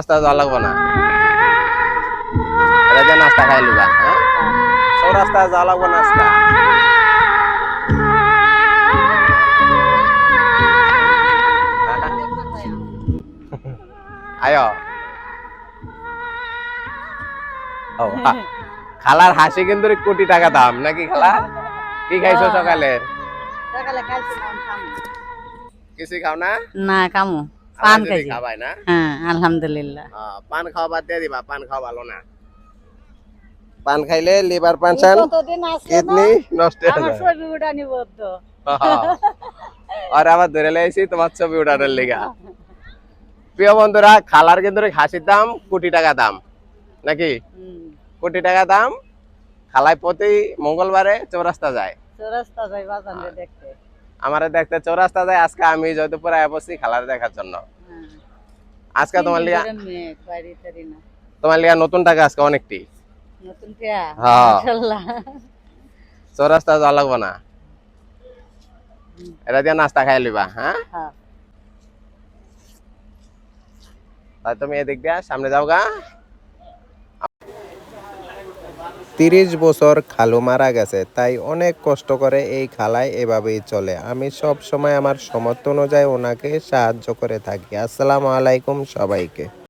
রাস্তা যাওয়া লাগবো না, এটা যে নাস্তা খাই লুবা। হ্যাঁ, চৌরাস্তা যাওয়া লাগবো নাস্তা। আয়ো ও, খালার হাসি কিন্তু কোটি টাকা দাম নাকি খালা? কি খাইছো সকালে? সকালে খাইছিলাম কামু। কিছু খাও না? না কামু আবার পান যদি খাইছি। খাবাই না? হ্যাঁ আলহামদুলিল্লাহ। পান খাওয়া বাদ দিয়ে দিবা, পান খাওয়া ভালো না। পান খাইলে লিভার ফাংশন, কতদিন আসলো না কিডনি নষ্ট হয়ে আমার যায়। ছবি উঠানি বলতো। আর আবার ধরে লাইছি তোমার ছবি উঠানোর লিগা। প্রিয় বন্ধুরা, খালার কিন্তু হাসির দাম কোটি টাকা দাম নাকি? কোটি টাকা দাম। খালাই প্রতি মঙ্গলবারে চৌরাস্তা যায়, চৌরাস্তা যাই বাজান দেখতে। আমারে দেখতে চৌরাস্তা যায়। আজকে আমি জয়দেবপুরে বসছি খালার দেখার জন্য। আজকে তোমার লিগা, তোমার লিগা নতুন টাকা আজকে অনেকটি। নতুন টিয়া হ্যাঁ, মাশাআল্লাহ। চৌরাস্তা যাওয়া লাগবো না, এটা দিয়ে নাস্তা খাই লিবা। হ্যাঁ, হ্যাঁ তাই তুমি এদিক দিয়া সামনে যাও গা। 30 বছর খালু মারা গেছে, তাই অনেক কষ্ট করে এই খালায় এভাবেই চলে। আমি সব সময় আমার সামর্থ্য অনুযায়ী ওনাকে সাহায্য করে থাকি। আসসালামু আলাইকুম সবাইকে।